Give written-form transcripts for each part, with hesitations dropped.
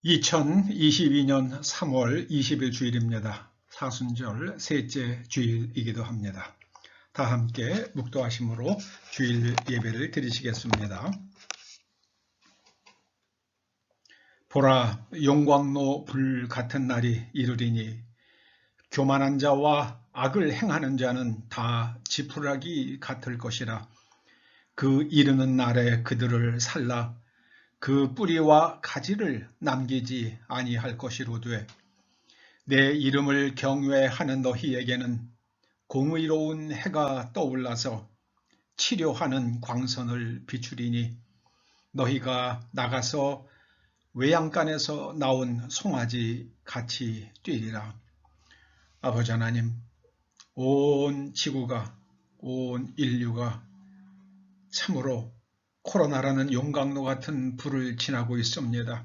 2022년 3월 20일 주일입니다. 사순절 셋째 주일이기도 합니다. 다 함께 묵도하심으로 주일 예배를 드리시겠습니다. 보라, 용광로 불 같은 날이 이르리니 교만한 자와 악을 행하는 자는 다 지푸라기 같을 것이라. 그 이르는 날에 그들을 살라 그 뿌리와 가지를 남기지 아니할 것이로되, 내 이름을 경외하는 너희에게는 공의로운 해가 떠올라서 치료하는 광선을 비추리니, 너희가 나가서 외양간에서 나온 송아지 같이 뛰리라. 아버지 하나님, 온 지구가, 온 인류가 참으로 코로나라는 용광로 같은 불을 지나고 있습니다.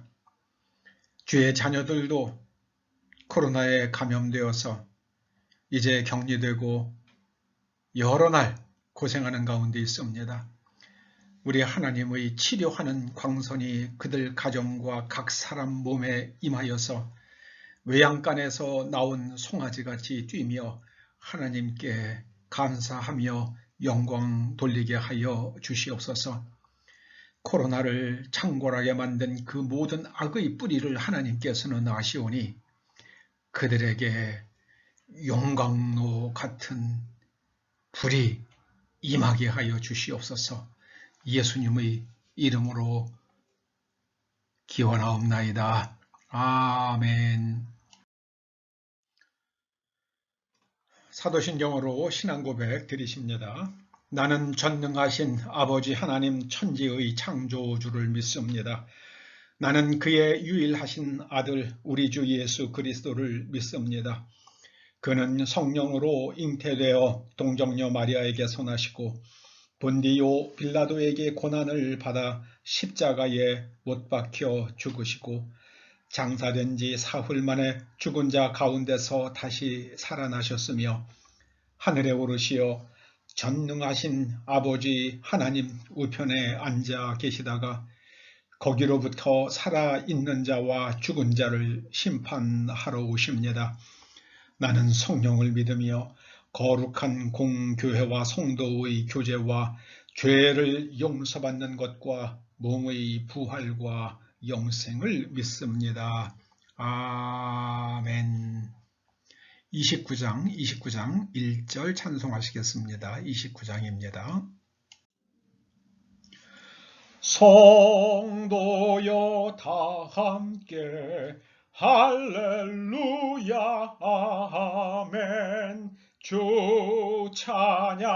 주의 자녀들도 코로나에 감염되어서 이제 격리되고 여러 날 고생하는 가운데 있습니다. 우리 하나님의 치료하는 광선이 그들 가정과 각 사람 몸에 임하여서 외양간에서 나온 송아지같이 뛰며 하나님께 감사하며 영광 돌리게 하여 주시옵소서. 코로나를 창궐하게 만든 그 모든 악의 뿌리를 하나님께서는 아시오니 그들에게 용광로 같은 불이 임하게 하여 주시옵소서. 예수님의 이름으로 기원하옵나이다. 아멘. 사도신경으로 신앙고백 드리십니다. 나는 전능하신 아버지 하나님 천지의 창조주를 믿습니다. 나는 그의 유일하신 아들 우리 주 예수 그리스도를 믿습니다. 그는 성령으로 잉태되어 동정녀 마리아에게 손하시고 본디오 빌라도에게 고난을 받아 십자가에 못 박혀 죽으시고 장사된 지 사흘 만에 죽은 자 가운데서 다시 살아나셨으며 하늘에 오르시어 전능하신 아버지 하나님 우편에 앉아 계시다가 거기로부터 살아있는 자와 죽은 자를 심판하러 오십니다. 나는 성령을 믿으며 거룩한 공교회와 성도의 교제와 죄를 용서받는 것과 몸의 부활과 영생을 믿습니다. 아멘. 29장 1절 찬송하시겠습니다. 29장입니다. 성도여 다 함께 할렐루야 아멘. 주 찬양하여라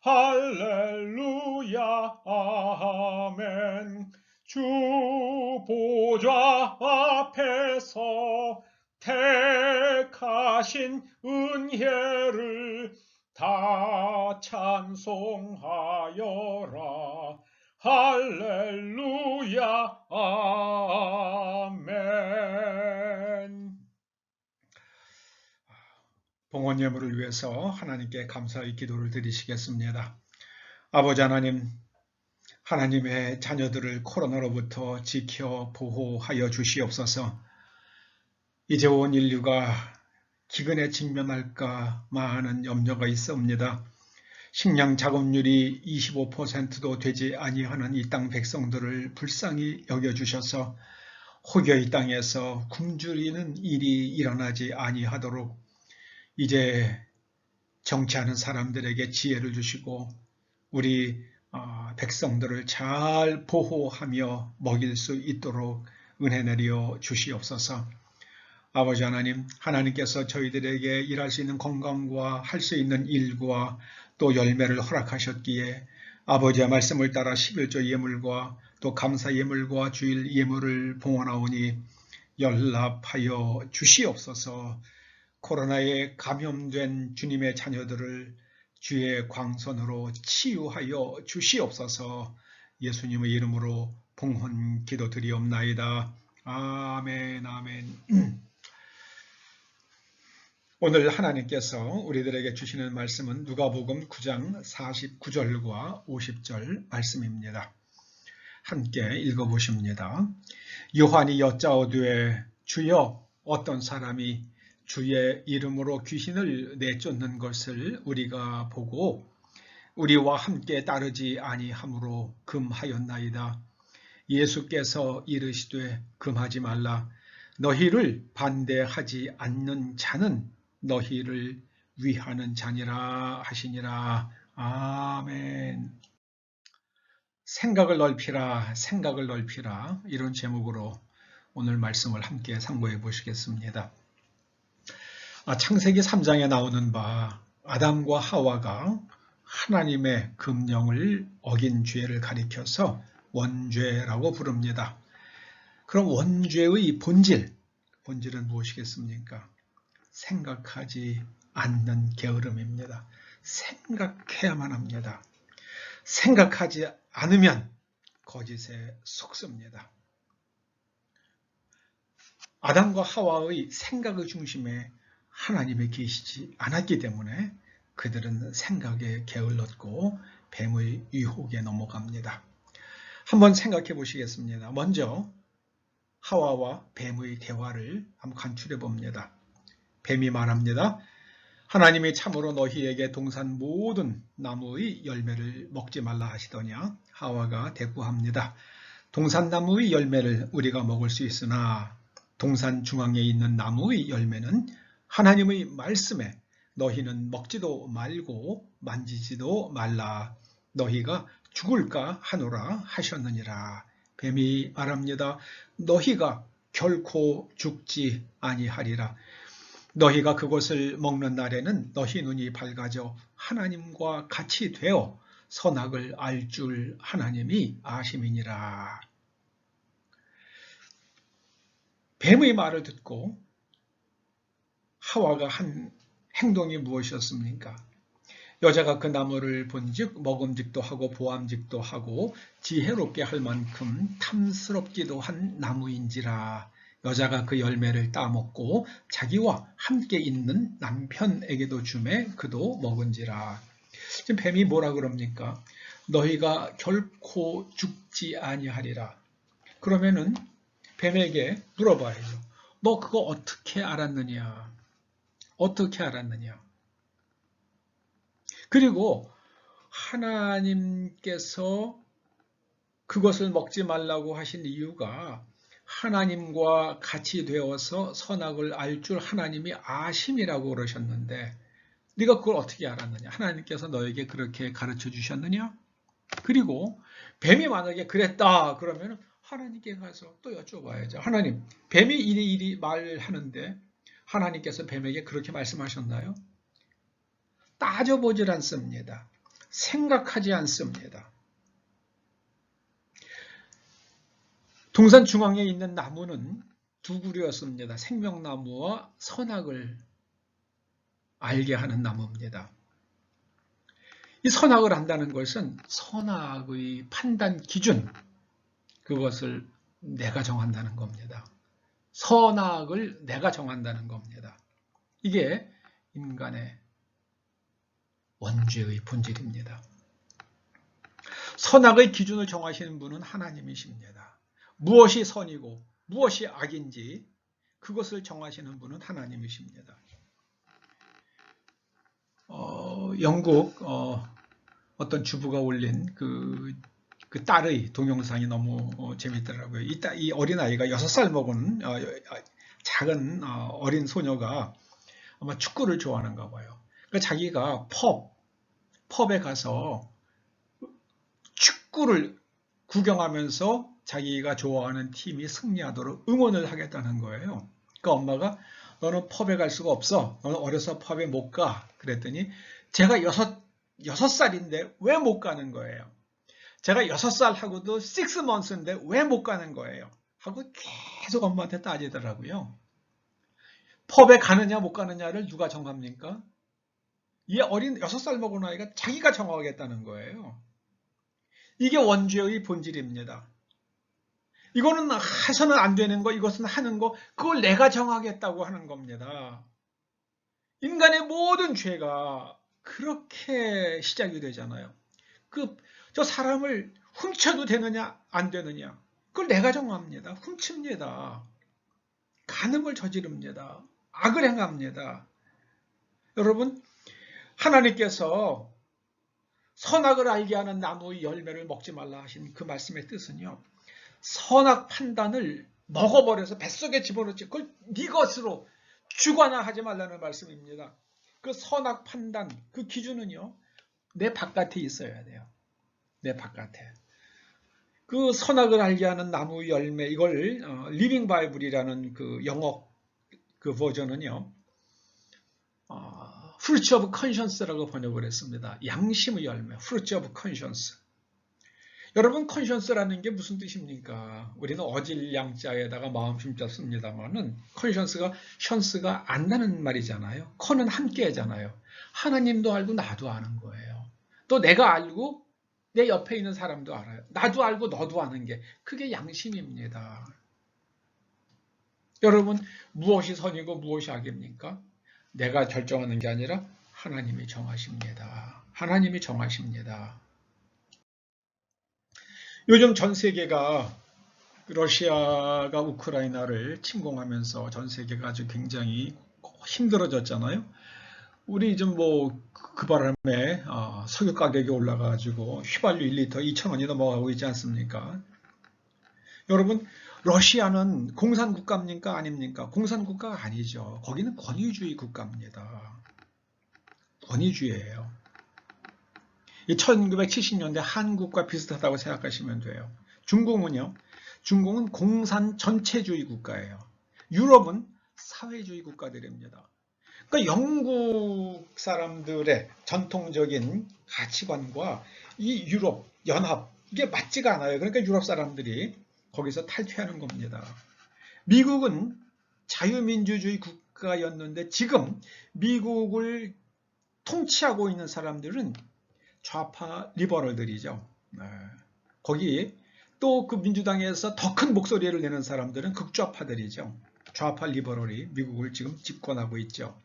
할렐루야 아멘. 주 보좌 앞에서 택하신 은혜를 다 찬송하여라 할렐루야 아멘. 봉헌 예물을 위해서 하나님께 감사의 기도를 드리시겠습니다. 아버지 하나님, 하나님의 자녀들을 코로나로부터 지켜 보호하여 주시옵소서. 이제 온 인류가 기근에 직면할까 많은 염려가 있습니다. 식량 자급률이 25%도 되지 아니하는 이 땅 백성들을 불쌍히 여겨주셔서 혹여 이 땅에서 굶주리는 일이 일어나지 아니하도록 이제 정치하는 사람들에게 지혜를 주시고 우리 백성들을 잘 보호하며 먹일 수 있도록 은혜 내려 주시옵소서. 아버지 하나님, 하나님께서 저희들에게 일할 수 있는 건강과 할 수 있는 일과 또 열매를 허락하셨기에 아버지의 말씀을 따라 11조 예물과 또 감사 예물과 주일 예물을 봉헌하오니 연락하여 주시옵소서. 코로나에 감염된 주님의 자녀들을 주의 광선으로 치유하여 주시옵소서. 예수님의 이름으로 봉헌 기도드리옵나이다. 아멘 아멘. 오늘 하나님께서 우리들에게 주시는 말씀은 누가복음 9장 49절과 50절 말씀입니다. 함께 읽어보십니다. 요한이 여짜오되 주여 어떤 사람이 주의 이름으로 귀신을 내쫓는 것을 우리가 보고 우리와 함께 따르지 아니함으로 금하였나이다. 예수께서 이르시되 금하지 말라. 너희를 반대하지 않는 자는 너희를 위하는 자니라 하시니라. 아멘. 생각을 넓히라, 생각을 넓히라. 이런 제목으로 오늘 말씀을 함께 상고해 보시겠습니다. 창세기 3장에 나오는 바 아담과 하와가 하나님의 금령을 어긴 죄를 가리켜서 원죄라고 부릅니다. 그럼 원죄의 본질은 무엇이겠습니까? 생각하지 않는 게으름입니다. 생각해야만 합니다. 생각하지 않으면 거짓에 속습니다. 아담과 하와의 생각의 중심에 하나님이 계시지 않았기 때문에 그들은 생각에 게을렀고 뱀의 유혹에 넘어갑니다. 한번 생각해 보시겠습니다. 먼저 하와와 뱀의 대화를 한번 간추려 봅니다. 뱀이 말합니다. 하나님이 참으로 너희에게 동산 모든 나무의 열매를 먹지 말라 하시더냐. 하와가 대꾸합니다. 동산 나무의 열매를 우리가 먹을 수 있으나 동산 중앙에 있는 나무의 열매는 하나님의 말씀에 너희는 먹지도 말고 만지지도 말라. 너희가 죽을까 하노라 하셨느니라. 뱀이 말합니다. 너희가 결코 죽지 아니하리라. 너희가 그것을 먹는 날에는 너희 눈이 밝아져 하나님과 같이 되어 선악을 알 줄 하나님이 아심이니라. 뱀의 말을 듣고 하와가 한 행동이 무엇이었습니까? 여자가 그 나무를 본즉 먹음직도 하고 보암직도 하고 지혜롭게 할 만큼 탐스럽기도 한 나무인지라. 여자가 그 열매를 따먹고 자기와 함께 있는 남편에게도 주매 그도 먹은지라. 지금 뱀이 뭐라 그럽니까? 너희가 결코 죽지 아니하리라. 그러면은 뱀에게 물어봐야죠. 너 그거 어떻게 알았느냐? 어떻게 알았느냐? 그리고 하나님께서 그것을 먹지 말라고 하신 이유가 하나님과 같이 되어서 선악을 알 줄 하나님이 아심이라고 그러셨는데 네가 그걸 어떻게 알았느냐? 하나님께서 너에게 그렇게 가르쳐 주셨느냐? 그리고 뱀이 만약에 그랬다 그러면 하나님께 가서 또 여쭤봐야죠. 하나님, 뱀이 이리 말하는데 하나님께서 뱀에게 그렇게 말씀하셨나요? 따져보질 않습니다. 생각하지 않습니다. 동산 중앙에 있는 나무는 두 그루였습니다. 생명나무와 선악을 알게 하는 나무입니다. 이 선악을 안다는 것은 선악의 판단 기준, 그것을 내가 정한다는 겁니다. 선악을 내가 정한다는 겁니다. 이게 인간의 원죄의 본질입니다. 선악의 기준을 정하시는 분은 하나님이십니다. 무엇이 선이고 무엇이 악인지 그것을 정하시는 분은 하나님이십니다. 영국 어떤 주부가 올린 그 딸의 동영상이 너무 재밌더라고요. 이 어린아이가 6살 먹은 작은 어린 소녀가 아마 축구를 좋아하는가 봐요. 그러니까 자기가 펍에 가서 축구를 구경하면서 자기가 좋아하는 팀이 승리하도록 응원을 하겠다는 거예요. 그러니까 엄마가 너는 펍에 갈 수가 없어. 너는 어려서 펍에 못 가. 그랬더니 제가 6살인데 왜 못 가는 거예요. 제가 6살하고도 6months인데 왜 못 가는 거예요. 하고 계속 엄마한테 따지더라고요. 펍에 가느냐 못 가느냐를 누가 정합니까? 이 어린 6살 먹은 아이가 자기가 정하겠다는 거예요. 이게 원죄의 본질입니다. 이거는 해서는 안 되는 거, 이것은 하는 거, 그걸 내가 정하겠다고 하는 겁니다. 인간의 모든 죄가 그렇게 시작이 되잖아요. 저 사람을 훔쳐도 되느냐 안 되느냐 그걸 내가 정합니다. 훔칩니다. 간음을 저지릅니다. 악을 행합니다. 여러분, 하나님께서 선악을 알게 하는 나무의 열매를 먹지 말라 하신 그 말씀의 뜻은요, 선악 판단을 먹어버려서 뱃속에 집어넣지 그걸 네 것으로 주관화하지 말라는 말씀입니다. 그 선악 판단, 그 기준은요, 내 바깥에 있어야 돼요. 내 바깥에. 그 선악을 알게 하는 나무 열매, 이걸 리빙 바이블이라는 그 영어 그 버전은요, fruit of conscience라고 번역을 했습니다. 양심의 열매, fruit of conscience. 여러분, conscience라는 게 무슨 뜻입니까? 우리는 어질 양자에다가 마음 심자 씁니다만은 conscience가 안다는 말이잖아요. con은 함께잖아요. 하나님도 알고 나도 아는 거예요. 또 내가 알고 내 옆에 있는 사람도 알아요. 나도 알고 너도 아는 게 그게 양심입니다. 여러분, 무엇이 선이고 무엇이 악입니까? 내가 결정하는 게 아니라 하나님이 정하십니다. 하나님이 정하십니다. 요즘 전 세계가 러시아가 우크라이나를 침공하면서 전 세계가 아주 굉장히 힘들어졌잖아요. 우리 좀 그 바람에 석유 가격이 올라가지고 휘발유 1리터 2,000원이 넘어가고 있지 않습니까? 여러분, 러시아는 공산국가입니까? 아닙니까? 공산국가가 아니죠. 거기는 권위주의 국가입니다. 권위주의예요. 1970년대 한국과 비슷하다고 생각하시면 돼요. 중공은요, 중공은 공산 전체주의 국가예요. 유럽은 사회주의 국가들입니다. 그러니까 영국 사람들의 전통적인 가치관과 이 유럽 연합, 이게 맞지가 않아요. 그러니까 유럽 사람들이 거기서 탈퇴하는 겁니다. 미국은 자유민주주의 국가였는데 지금 미국을 통치하고 있는 사람들은 좌파 리버럴들이죠. 거기 또 그 민주당에서 더 큰 목소리를 내는 사람들은 극좌파들이죠. 좌파 리버럴이 미국을 지금 집권하고 있죠.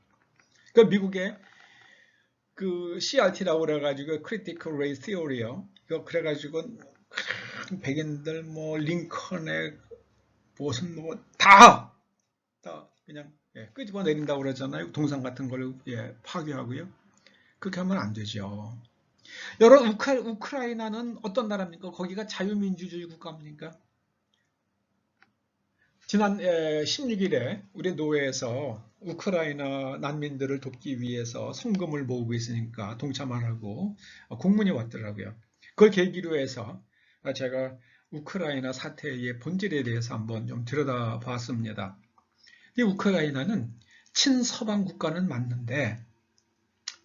그 미국의 그 CRT라고 그래가지고 Critical Race Theory요. 이거 그래가지고 백인들 링컨의 무슨 다 그냥 끄집어 내린다고 그러잖아요. 동상 같은 걸 파괴하고요. 그렇게 하면 안 되죠. 여러분, 우크라이나는 어떤 나라입니까? 거기가 자유민주주의 국가입니까? 지난 16일에 우리 노회에서 우크라이나 난민들을 돕기 위해서 성금을 모으고 있으니까 동참하라고 공문이 왔더라고요. 그걸 계기로 해서 제가 우크라이나 사태의 본질에 대해서 한번 좀 들여다봤습니다. 이 우크라이나는 친서방 국가는 맞는데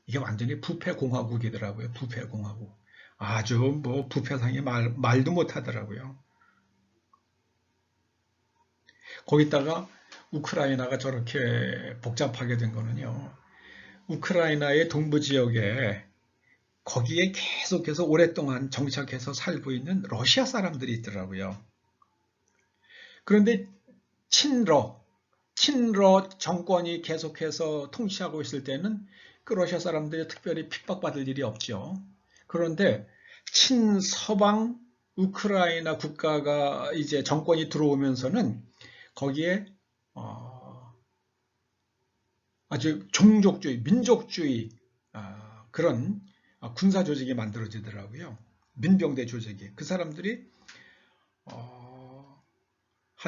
이게 완전히 부패공화국이더라고요. 부패공화국. 아주 부패상이 말도 못하더라고요. 거기다가 우크라이나가 저렇게 복잡하게 된 거는요. 우크라이나의 동부 지역에 거기에 계속해서 오랫동안 정착해서 살고 있는 러시아 사람들이 있더라고요. 그런데 친러 정권이 계속해서 통치하고 있을 때는 그 러시아 사람들이 특별히 핍박받을 일이 없죠. 그런데 친서방 우크라이나 국가가 이제 정권이 들어오면서는 거기에 아주 종족주의, 민족주의 그런 군사 조직이 만들어지더라고요. 민병대 조직이. 그 사람들이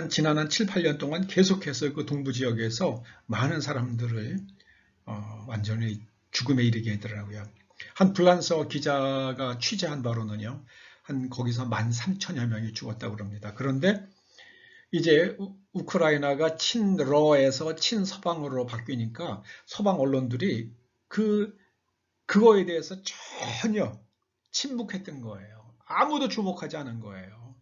지난 한 7, 8년 동안 계속해서 그 동부 지역에서 많은 사람들을 완전히 죽음에 이르게 하더라고요. 한 불란서 기자가 취재한 바로는요, 거기서 13,000여 명이 죽었다고 그럽니다. 그런데 이제 우크라이나가 친러에서 친서방으로 바뀌니까 서방 언론들이 그거에 대해서 전혀 침묵했던 거예요. 아무도 주목하지 않은 거예요.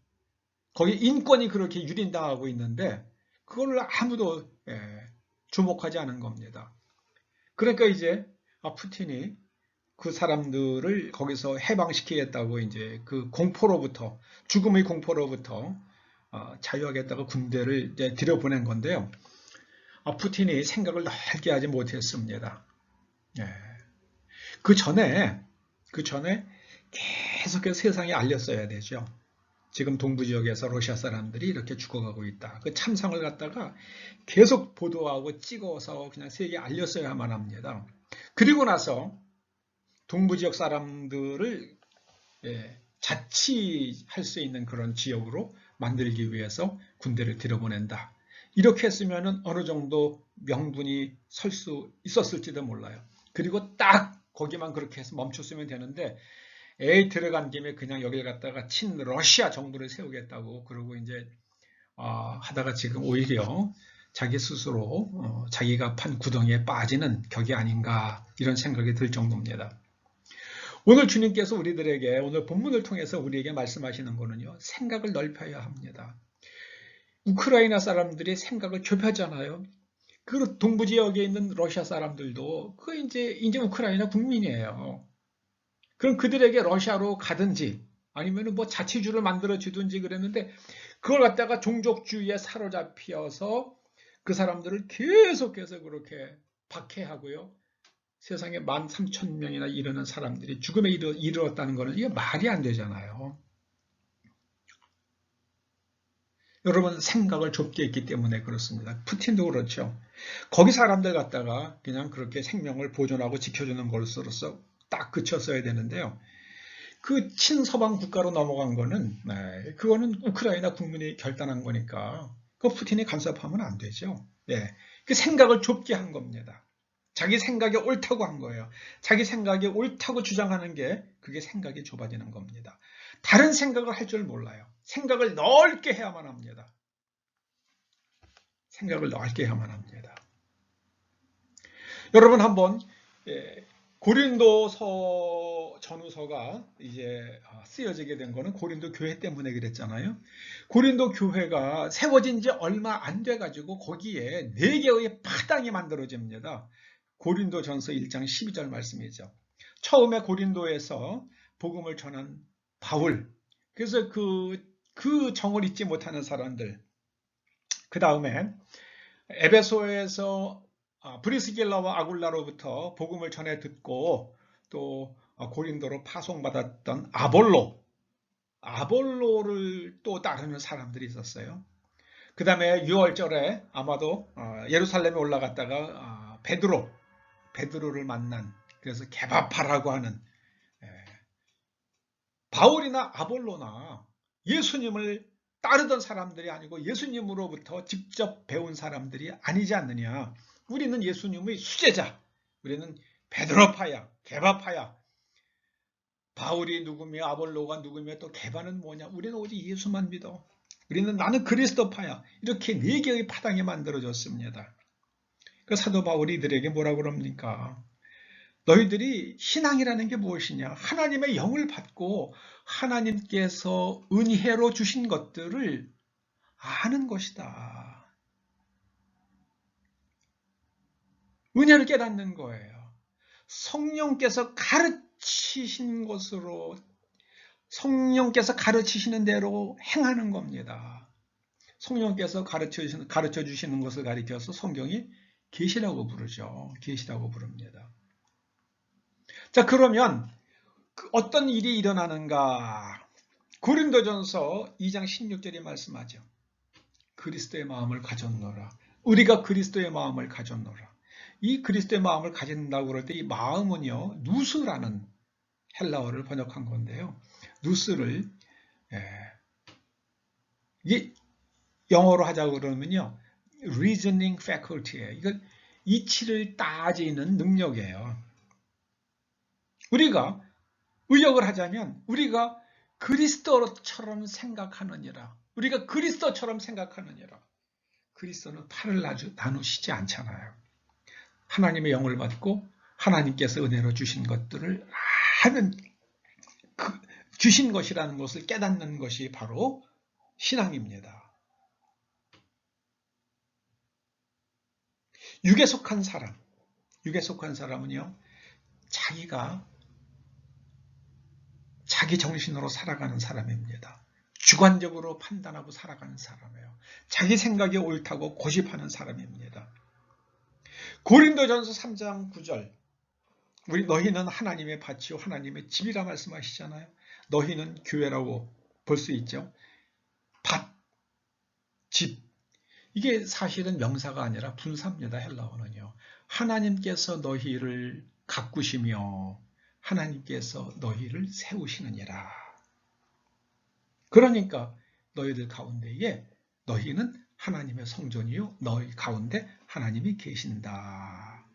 거기 인권이 그렇게 유린당하고 있는데 그걸 아무도 주목하지 않은 겁니다. 그러니까 이제 푸틴이 그 사람들을 거기서 해방시키겠다고 이제 그 공포로부터, 죽음의 공포로부터 자유하겠다고 군대를 이제 들여보낸 건데요. 푸틴이 생각을 넓게 하지 못했습니다. 그 전에 계속해서 세상에 알렸어야 되죠. 지금 동부 지역에서 러시아 사람들이 이렇게 죽어가고 있다. 그 참상을 갖다가 계속 보도하고 찍어서 그냥 세계에 알렸어야만 합니다. 그리고 나서 동부 지역 사람들을 자치할 수 있는 그런 지역으로 만들기 위해서 군대를 들여보낸다. 이렇게 했으면 어느 정도 명분이 설 수 있었을지도 몰라요. 그리고 딱 거기만 그렇게 해서 멈췄으면 되는데 들어간 김에 그냥 여기를 갖다가 친러시아 정부를 세우겠다고 그러고 이제 하다가 지금 오히려 자기 스스로 자기가 판 구덩이에 빠지는 격이 아닌가 이런 생각이 들 정도입니다. 오늘 주님께서 우리들에게 오늘 본문을 통해서 우리에게 말씀하시는 거는요. 생각을 넓혀야 합니다. 우크라이나 사람들이 생각을 좁혔잖아요. 그 동부 지역에 있는 러시아 사람들도 그 이제 우크라이나 국민이에요. 그럼 그들에게 러시아로 가든지 아니면 뭐 자치주를 만들어 주든지 그랬는데 그걸 갖다가 종족주의에 사로잡혀서 그 사람들을 계속해서 그렇게 박해하고요. 세상에 13,000명이나 이르는 사람들이 죽음에 이르렀다는 것은 이게 말이 안 되잖아요. 여러분 생각을 좁게 했기 때문에 그렇습니다. 푸틴도 그렇죠. 거기 사람들 갖다가 그냥 그렇게 생명을 보존하고 지켜주는 것으로서 딱 그쳤어야 되는데요. 그 친서방 국가로 넘어간 거는 그거는 우크라이나 국민이 결단한 거니까 그 푸틴이 간섭하면 안 되죠. 그 생각을 좁게 한 겁니다. 자기 생각이 옳다고 한 거예요. 자기 생각이 옳다고 주장하는 게 그게 생각이 좁아지는 겁니다. 다른 생각을 할 줄 몰라요. 생각을 넓게 해야만 합니다. 생각을 넓게 해야만 합니다. 여러분 한번 고린도서 전후서가 이제 쓰여지게 된 거는 고린도 교회 때문에 그랬잖아요. 고린도 교회가 세워진 지 얼마 안 돼 가지고 거기에 4개의 파당이 만들어집니다. 고린도전서 1장 12절 말씀이죠. 처음에 고린도에서 복음을 전한 바울, 그래서 그 정을 잊지 못하는 사람들, 그 다음에 에베소에서 브리스길라와 아굴라로부터 복음을 전해 듣고 또 고린도로 파송받았던 아볼로를 또 따르는 사람들이 있었어요. 그 다음에 6월절에 아마도 예루살렘에 올라갔다가 베드로를 만난, 그래서 개바파라고 하는 바울이나 아볼로나 예수님을 따르던 사람들이 아니고 예수님으로부터 직접 배운 사람들이 아니지 않느냐. 우리는 예수님의 수제자, 우리는 베드로파야, 개바파야. 바울이 누구며 아볼로가 누구며 또 개바는 뭐냐. 우리는 오직 예수만 믿어. 나는 그리스도파야. 이렇게 4개의 파당이 만들어졌습니다. 그 사도 바울이 이들에게 뭐라고 그럽니까? 너희들이 신앙이라는 게 무엇이냐? 하나님의 영을 받고 하나님께서 은혜로 주신 것들을 아는 것이다. 은혜를 깨닫는 거예요. 성령께서 가르치신 것으로, 성령께서 가르치시는 대로 행하는 겁니다. 성령께서 가르쳐 주시는 것을 가리켜서 성경이 계시라고 부르죠. 계시라고 부릅니다. 자, 그러면 어떤 일이 일어나는가? 고린도전서 2장 16절이 말씀하죠. 그리스도의 마음을 가졌노라. 우리가 그리스도의 마음을 가졌노라. 이 그리스도의 마음을 가진다고 그럴 때 이 마음은요, 누스라는 헬라어를 번역한 건데요. 누스를 이게 영어로 하자고 그러면요, reasoning faculty예요. 이건 이치를 따지는 능력이에요. 우리가 의역을 하자면 우리가 그리스도처럼 생각하느니라. 우리가 그리스도처럼 생각하느니라. 그리스도는 팔을 나누시지 않잖아요. 하나님의 영을 받고 하나님께서 은혜로 주신 것들을 아는, 주신 것이라는 것을 깨닫는 것이 바로 신앙입니다. 육에 속한 사람은요, 자기 정신으로 살아가는 사람입니다. 주관적으로 판단하고 살아가는 사람이에요. 자기 생각이 옳다고 고집하는 사람입니다. 고린도전서 3장 9절, 너희는 하나님의 밭이요 하나님의 집이라 말씀하시잖아요. 너희는 교회라고 볼 수 있죠. 밭, 집, 이게 사실은 명사가 아니라 분사입니다. 헬라어는요. 하나님께서 너희를 가꾸시며 하나님께서 너희를 세우시느니라. 그러니까 너희들 가운데에 너희는 하나님의 성전이요 너희 가운데 하나님이 계신다.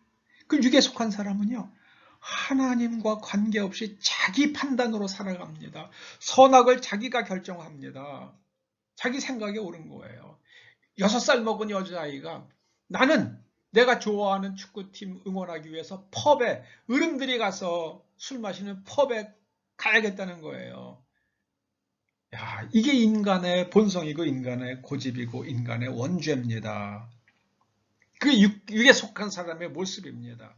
그 육에 속한 사람은요 하나님과 관계없이 자기 판단으로 살아갑니다. 선악을 자기가 결정합니다. 자기 생각에 옳은 거예요. 6살 먹은 여자아이가 나는 내가 좋아하는 축구팀 응원하기 위해서 펍에 어른들이 가서 술 마시는 펍에 가야겠다는 거예요. 야, 이게 인간의 본성이고 인간의 고집이고 인간의 원죄입니다. 그 육에 속한 사람의 모습입니다.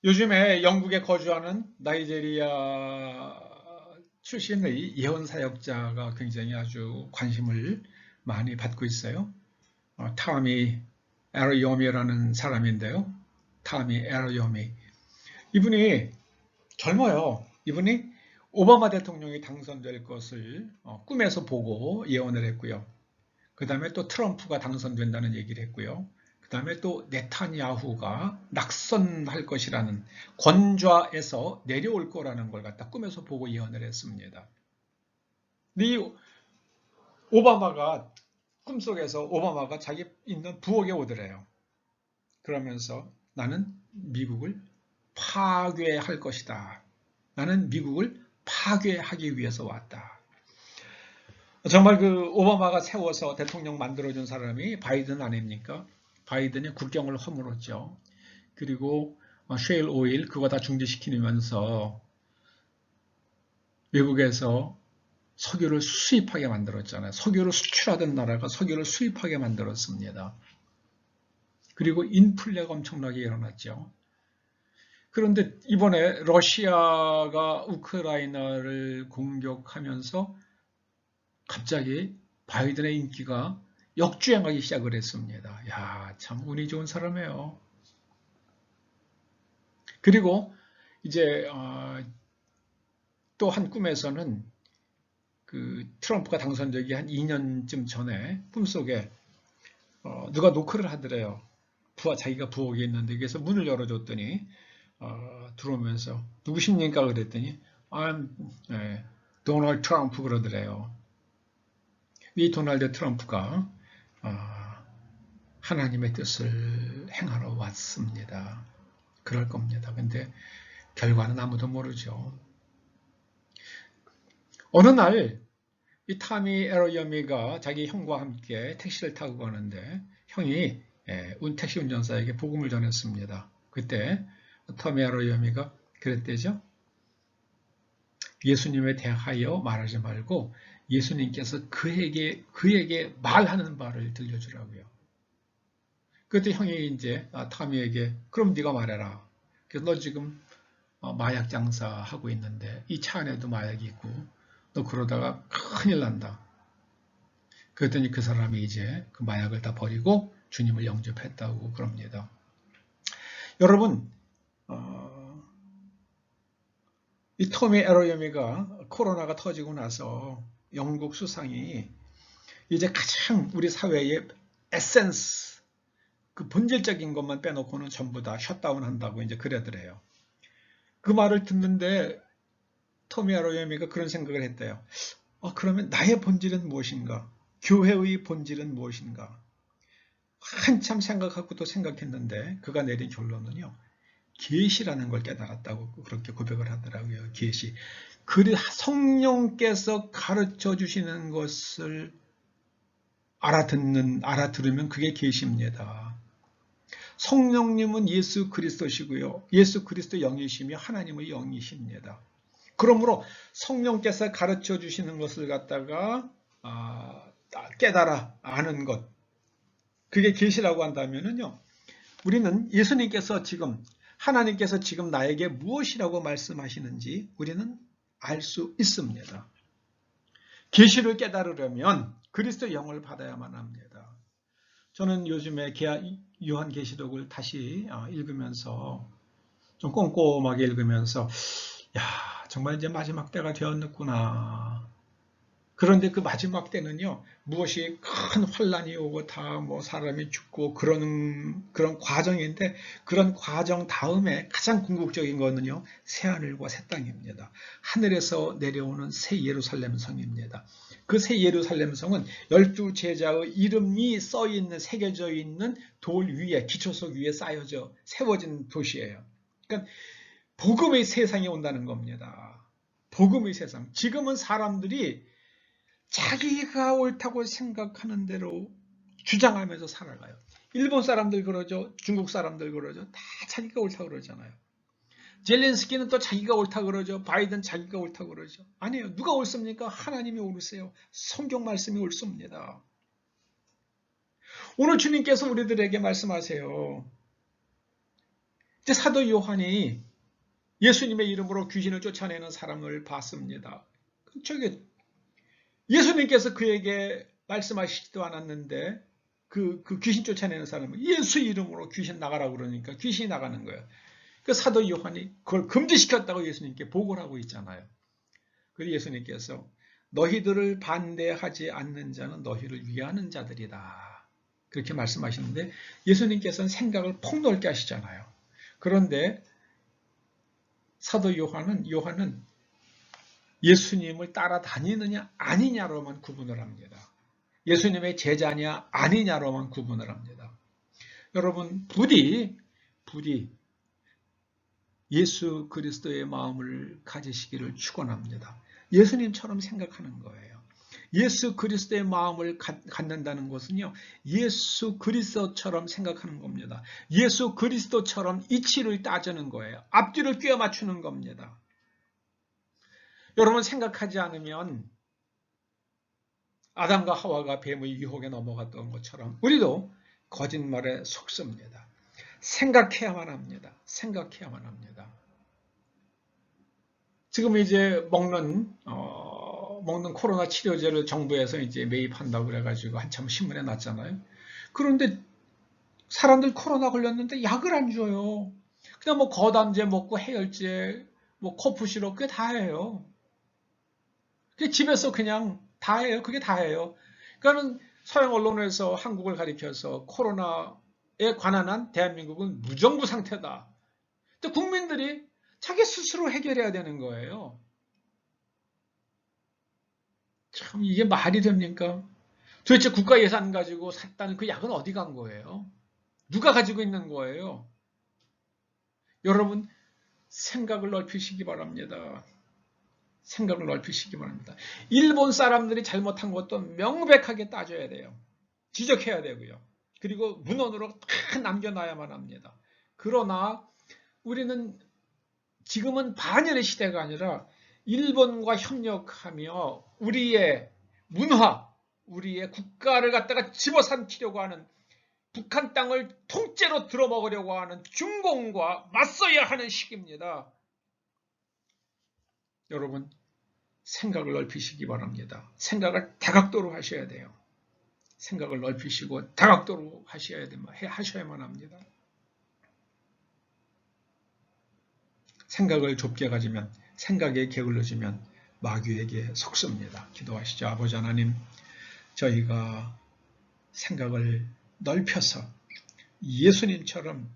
요즘에 영국에 거주하는 나이제리아 출신의 예언 사역자가 굉장히 아주 관심을 많이 받고 있어요. 타미 에러요미라는 사람인데요. 타미 에러요미. 이분이 젊어요. 이분이 오바마 대통령이 당선될 것을 꿈에서 보고 예언을 했고요. 그 다음에 또 트럼프가 당선된다는 얘기를 했고요. 그 다음에 또 네타냐후가 낙선할 것이라는 권좌에서 내려올 거라는 걸 갖다 꿈에서 보고 예언을 했습니다. 이 오바마가 꿈속에서 오바마가 자기 있는 부엌에 오더래요. 그러면서 나는 미국을 파괴할 것이다. 나는 미국을 파괴하기 위해서 왔다. 정말 그 오바마가 세워서 대통령 만들어준 사람이 바이든 아닙니까? 바이든이 국경을 허물었죠. 그리고 셰일 오일 그거 다 중지시키면서 외국에서 석유를 수입하게 만들었잖아요. 석유를 수출하던 나라가 석유를 수입하게 만들었습니다. 그리고 인플레가 엄청나게 일어났죠. 그런데 이번에 러시아가 우크라이나를 공격하면서 갑자기 바이든의 인기가 역주행하기 시작을 했습니다. 야, 참 운이 좋은 사람이에요. 그리고 이제 또 한 꿈에서는 그 트럼프가 당선되기 한 2년쯤 전에 꿈속에 누가 노크를 하더래요. 자기가 부엌에 있는데 그래서 문을 열어줬더니 들어오면서 누구십니까? 그랬더니 I'm 도널드 트럼프 그러더래요. 이 도널드 트럼프가 하나님의 뜻을 행하러 왔습니다. 그럴 겁니다. 근데 결과는 아무도 모르죠. 어느 날 이 타미 에러여미가 자기 형과 함께 택시를 타고 가는데 형이 택시 운전사에게 복음을 전했습니다. 그때 타미 에러여미가 그랬대죠. 예수님에 대하여 말하지 말고 예수님께서 그에게 말하는 바를 들려주라고요. 그때 형이 이제 타미에게 그럼 네가 말해라. 그래서 너 지금 마약 장사하고 있는데 이 차 안에도 마약이 있고 너 그러다가 큰일 난다. 그랬더니 그 사람이 이제 그 마약을 다 버리고 주님을 영접했다고 그럽니다. 여러분 이 토미 에러여미가 코로나가 터지고 나서 영국 수상이 이제 가장 우리 사회의 에센스 그 본질적인 것만 빼놓고는 전부 다 셧다운 한다고 이제 그러더래요. 그 말을 듣는데 토미 에러여미가 그런 생각을 했대요. 그러면 나의 본질은 무엇인가? 교회의 본질은 무엇인가? 한참 생각하고 또 생각했는데 그가 내린 결론은요. 계시라는 걸 깨달았다고 그렇게 고백을 하더라고요. 계시. 성령께서 가르쳐 주시는 것을 알아들으면 그게 계시입니다. 성령님은 예수 그리스도시고요. 예수 그리스도 영이시며 하나님의 영이십니다. 그러므로 성령께서 가르쳐 주시는 것을 갖다가 깨달아 아는 것. 그게 계시라고 한다면은요. 우리는 하나님께서 지금 나에게 무엇이라고 말씀하시는지 우리는 알 수 있습니다. 계시를 깨달으려면 그리스도 영을 받아야만 합니다. 저는 요즘에 요한계시록을 다시 읽으면서 좀 꼼꼼하게 읽으면서 야, 정말 이제 마지막 때가 되었구나. 그런데 그 마지막 때는요, 무엇이 큰 환란이 오고 다 뭐 사람이 죽고 그런 과정인데, 그런 과정 다음에 가장 궁극적인 거는요, 새하늘과 새 땅입니다. 하늘에서 내려오는 새 예루살렘 성입니다. 그 새 예루살렘 성은 12제자의 이름이 써 있는, 새겨져 있는 돌 위에, 기초석 위에 쌓여져 세워진 도시예요. 그러니까 복음의 세상이 온다는 겁니다. 복음의 세상. 지금은 사람들이 자기가 옳다고 생각하는 대로 주장하면서 살아가요. 일본 사람들 그러죠. 중국 사람들 그러죠. 다 자기가 옳다고 그러잖아요. 젤렌스키는 또 자기가 옳다고 그러죠. 바이든 자기가 옳다고 그러죠. 아니에요. 누가 옳습니까? 하나님이 옳으세요. 성경 말씀이 옳습니다. 오늘 주님께서 우리들에게 말씀하세요. 이제 사도 요한이 예수님의 이름으로 귀신을 쫓아내는 사람을 봤습니다. 저기 예수님께서 그에게 말씀하시지도 않았는데 그 귀신 쫓아내는 사람은 예수 이름으로 귀신 나가라고 그러니까 귀신이 나가는 거예요. 그 사도 요한이 그걸 금지시켰다고 예수님께 보고를 하고 있잖아요. 그리고 예수님께서 너희들을 반대하지 않는 자는 너희를 위하는 자들이다. 그렇게 말씀하시는데 예수님께서는 생각을 폭넓게 하시잖아요. 그런데 사도 요한은 예수님을 따라다니느냐 아니냐로만 구분을 합니다. 예수님의 제자냐 아니냐로만 구분을 합니다. 여러분 부디 예수 그리스도의 마음을 가지시기를 축원합니다. 예수님처럼 생각하는 거예요. 예수 그리스도의 마음을 갖는다는 것은요, 예수 그리스도처럼 생각하는 겁니다. 예수 그리스도처럼 이치를 따지는 거예요. 앞뒤를 꿰어 맞추는 겁니다. 여러분 생각하지 않으면 아담과 하와가 뱀의 유혹에 넘어갔던 것처럼 우리도 거짓말에 속습니다. 생각해야만 합니다. 생각해야만 합니다. 지금 이제 먹는 코로나 치료제를 정부에서 이제 매입한다고 그래가지고 한참 신문에 났잖아요. 그런데 사람들 코로나 걸렸는데 약을 안 줘요. 그냥 뭐 거담제 먹고 해열제, 뭐 코프 시럽 그게 다예요. 그게 집에서 그냥 다예요. 그게 다예요. 그러니까는 서양 언론에서 한국을 가리켜서 코로나에 관한 한 대한민국은 무정부 상태다. 근데 국민들이 자기 스스로 해결해야 되는 거예요. 참 이게 말이 됩니까? 도대체 국가 예산 가지고 샀다는 그 약은 어디 간 거예요? 누가 가지고 있는 거예요? 여러분 생각을 넓히시기 바랍니다. 생각을 넓히시기 바랍니다. 일본 사람들이 잘못한 것도 명백하게 따져야 돼요. 지적해야 되고요. 그리고 문헌으로 다 남겨놔야만 합니다. 그러나 우리는 지금은 반열의 시대가 아니라 일본과 협력하며 우리의 문화, 우리의 국가를 갖다가 집어삼키려고 하는 북한 땅을 통째로 들어먹으려고 하는 중공과 맞서야 하는 시기입니다. 여러분 생각을 넓히시기 바랍니다. 생각을 다각도로 하셔야 돼요. 생각을 넓히시고 다각도로 하셔야만 합니다. 생각을 좁게 가지면 생각에 게을러지면 마귀에게 속습니다. 기도하시죠. 아버지 하나님, 저희가 생각을 넓혀서 예수님처럼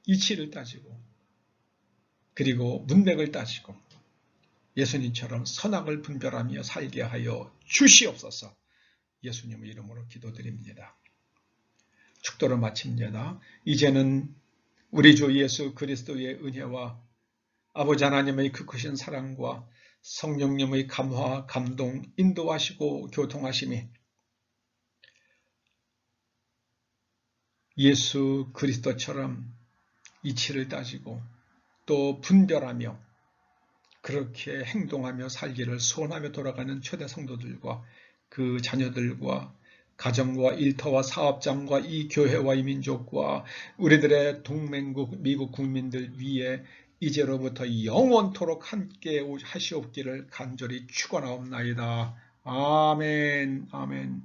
이치를 따지고 그리고 문맥을 따지고 예수님처럼 선악을 분별하며 살게 하여 주시옵소서. 예수님의 이름으로 기도드립니다. 축도를 마칩니다. 이제는 우리 주 예수 그리스도의 은혜와 아버지 하나님의 그 크신 사랑과 성령님의 감화, 감동, 인도하시고 교통하심이 예수 그리스도처럼 이치를 따지고 또 분별하며 그렇게 행동하며 살기를 소원하며 돌아가는 초대 성도들과 그 자녀들과 가정과 일터와 사업장과 이 교회와 이 민족과 우리들의 동맹국 미국 국민들 위에 이제로부터 영원토록 함께 하시옵기를 간절히 축원하옵나이다. 아멘. 아멘.